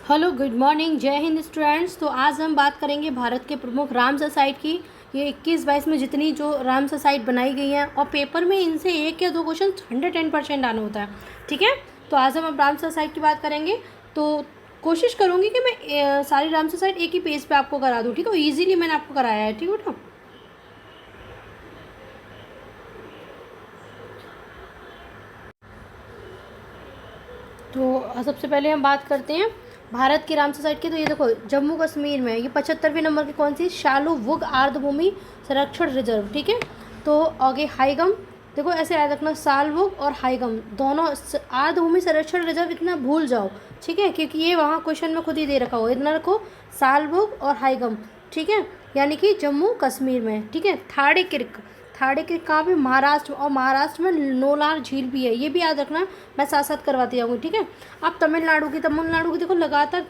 Hello good morning, जय Hind students. तो आज हम बात करेंगे भारत के प्रमुख रामसर साइट की। ये 21-22 में जितनी जो रामसर साइट बनाई गई हैं और पेपर में इनसे एक या दो क्वेश्चन 110% आना होता है। ठीक है, तो आज हम अब रामसर साइट की बात करेंगे। तो कोशिश करूँगी कि मैं सारी रामसर साइट एक ही पेज पे आपको करा दूँ। ठीक है, ईजिली मैंने आपको कराया है। ठीक है बेटा। तो सबसे पहले हम बात करते हैं भारत की रामसर साइट की। तो ये देखो, जम्मू कश्मीर में ये 75वें नंबर की कौन सी, शालू वुग आर्द्रभूमि संरक्षण रिजर्व। ठीक है, तो आगे हाईगम, देखो ऐसे याद रखना, सालवुग और हाईगम दोनों आर्द्रभूमि संरक्षण रिजर्व, इतना भूल जाओ। ठीक है, क्योंकि ये वहाँ क्वेश्चन में खुद ही दे रखा हो, इतना रखो सालवुग और हाईगम। ठीक है, यानी कि जम्मू कश्मीर में। ठीक है, थाड़े किर्क, थाड़े किर्क कहाँ पे, महाराष्ट्र, और महाराष्ट्र में नोलार झील भी है, ये भी याद रखना, मैं साथ साथ करवाती जाऊँगी। ठीक है, अब तमिलनाडु की देखो लगातार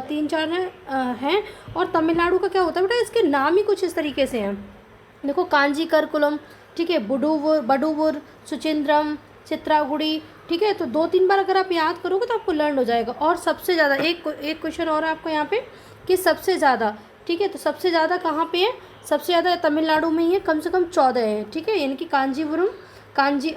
तीन चार हैं। और तमिलनाडु का क्या होता है बेटा, इसके नाम ही कुछ इस तरीके से हैं। देखो, कांजी करकुलम, ठीक है, बडूवुर, सुचिंद्रम, चित्रागुड़ी। ठीक है, तो 2-3 बार अगर आप याद करोगे तो आपको लर्न हो जाएगा। और सबसे ज़्यादा एक क्वेश्चन और है आपको यहाँ पे कि सबसे ज़्यादा, ठीक है, तो सबसे ज़्यादा कहाँ पे है, सबसे ज़्यादा तमिलनाडु में ही है, कम से कम 14 है। ठीक है, यानी कि कांजीपुरम,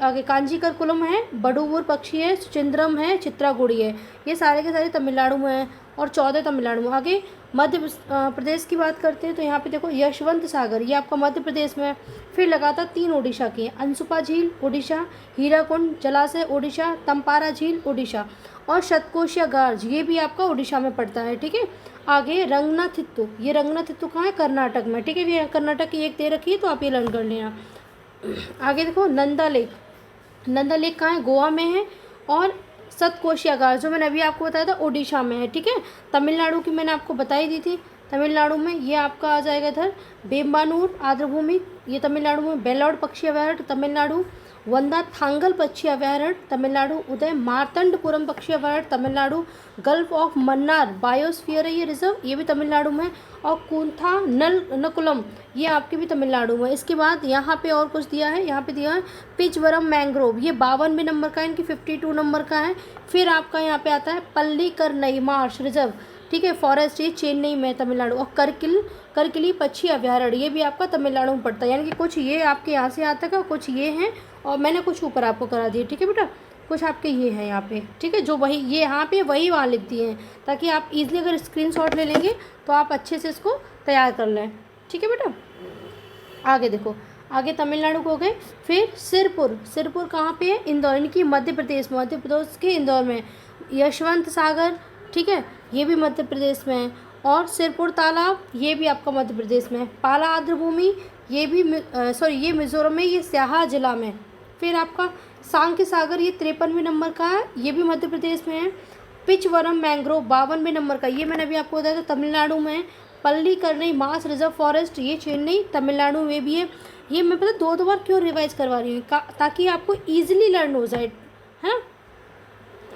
आगे कांजीकरकुलम है, बडूवुर पक्षी है, सुचिंद्रम है, चित्रागुड़ी है, ये सारे के सारे तमिलनाडु में हैं और 14 तमिलनाडु में। आगे मध्य प्रदेश की बात करते हैं तो यहाँ पे देखो यशवंत सागर, ये आपका मध्य प्रदेश में है। फिर लगातार 3 ओडिशा की हैं, अंशुपा झील उड़ीसा, हीराकुंड जलाशय उड़ीसा, तम्पारा झील उड़ीसा, और शतकोशिया गार्ज, ये भी आपका उड़ीसा में पड़ता है। ठीक है, आगे रंगनाथित्तु, ये रंगनाथित्तु कहाँ है, कर्नाटक में। ठीक है, ये कर्नाटक की एक दे रखी है तो आप ये लर्न कर लेना। आगे देखो नंदा लेक, नंदा लेक कहाँ है, गोवा में है। और सतकोशिया गार, जो मैंने अभी आपको बताया था, उड़ीसा में है। ठीक है, तमिलनाडु की मैंने आपको बताई दी थी। तमिलनाडु में ये आपका आ जाएगा इधर बेम्बानूर आर्द्रभूमि, ये तमिलनाडु में। बेल्लौर पक्षी अभयारण्य तमिलनाडु, वंदा थांगल पक्षी अभयारण्य तमिलनाडु, उदय मार्तंडपुरम पक्षी अभयारण्य Tamil Nadu, gulf of Mannar biosphere है ये रिजर्व, ये भी तमिलनाडु में। और कुंथा नकुलम, ये आपके भी तमिलनाडु में। इसके बाद यहाँ पे और कुछ दिया है, यहाँ पे दिया है पिचवरम मैंग्रोव, ये 52वें नंबर का है, इनकी 52 नंबर का है। फिर आपका यहाँ पे आता है पल्लीकरनई मार्श रिजर्व, ठीक है, फॉरेस्ट, ये चेन्नई में तमिलनाडु। और करकिली पक्षी अभयारण्य, ये भी आपका तमिलनाडु में पड़ता है। यानी कि कुछ ये आपके यहाँ से आता है, कुछ ये हैं, और मैंने कुछ ऊपर आपको करा दिए। ठीक है बेटा, कुछ आपके ये हैं यहाँ पे। ठीक है, जो वही ये यहाँ पे वही वहाँ लिख दिए हैं, ताकि आप इजीली अगर स्क्रीनशॉट ले लेंगे तो आप अच्छे से इसको तैयार कर लें। ठीक है बेटा, आगे देखो, आगे तमिलनाडु को हो गए। फिर सिरपुर कहाँ पे है, इंदौर, इनकी मध्य प्रदेश के इंदौर में। यशवंत सागर, ठीक है, ये भी मध्य प्रदेश में है। और सिरपुर तालाब, ये भी आपका मध्य प्रदेश में है। पाला आर्द्रभूमि, ये भी ये मिजोरम में, ये स्याहा जिला में। फिर आपका सांख्य सागर, ये 53वें नंबर का है, ये भी मध्य प्रदेश में है। पिचवरम मैंग्रोव 52वें नंबर का, ये मैंने अभी आपको बताया था तमिलनाडु में है। पल्लीकरनई मास रिजर्व फॉरेस्ट, ये चेन्नई तमिलनाडु में भी है। ये मैं पता 2 बार क्यों रिवाइज करवा रही हूँ, ताकि आपको ईजिली लर्न हो जाए, है ना।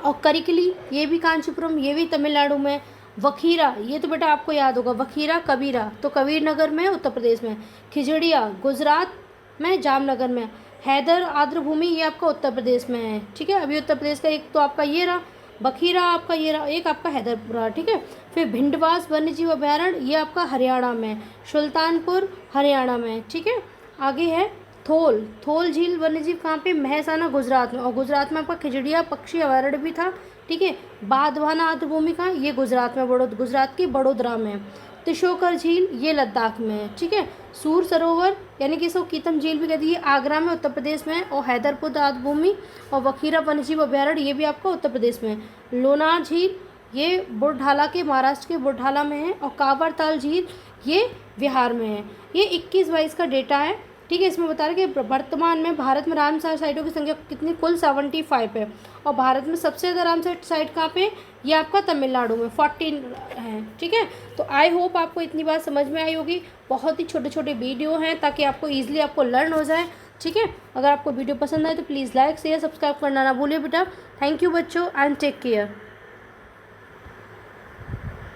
और करिकली, ये भी कांचीपुरम, ये भी तमिलनाडु में। वखीरा, ये तो बेटा आपको याद होगा, वखीरा कबीरा तो कबीर नगर में, उत्तर प्रदेश में। खिजड़िया गुजरात में, जामनगर में। हैदर आर्द्रभूमि, ये आपका उत्तर प्रदेश में है। ठीक है, अभी उत्तर प्रदेश का एक तो आपका ये रहा बखीरा, आपका ये रहा, एक आपका हैदरपुरा। ठीक है, फिर भिंडवास वन्यजीव अभयारण्य, ये आपका हरियाणा में। सुल्तानपुर हरियाणा में। ठीक है, आगे है थोल झील वन्यजीव कहाँ पे, महसाना गुजरात में। और गुजरात में आपका खिजड़िया पक्षी अभयारण्य भी था। ठीक है, बाधवाना आर्द्रभूमि का, ये गुजरात में, गुजरात की बड़ोदरा में। तिशोकर झील, ये लद्दाख में है। ठीक है, सूर सरोवर, यानी कि इसको कीतम झील भी कहती है, आगरा में, उत्तर प्रदेश में। और हैदरपुर आर्द्रभूमि और वखीरा वन्यजीव अभयारण्य, ये भी आपका उत्तर प्रदेश में। लोनार झील, ये बुढ़ढाला के, महाराष्ट्र के बुढ़ढाला में है। और कावरताल झील, ये बिहार में है। ये 21-22 का डेटा है। ठीक है, इसमें बता रहे कि वर्तमान में भारत में रामसर साइटों की संख्या कितनी, कुल 75 है। और भारत में सबसे ज़्यादा रामसर साइट कहाँ पे, ये आपका तमिलनाडु में 14 है। ठीक है, तो आई होप आपको इतनी बात समझ में आई होगी। बहुत ही छोटे छोटे वीडियो हैं, ताकि आपको ईजिली आपको लर्न हो जाए। ठीक है, अगर आपको वीडियो पसंद आए तो प्लीज़ लाइक शेयर सब्सक्राइब करना ना भूलिए बेटा। थैंक यू बच्चों, एंड टेक केयर।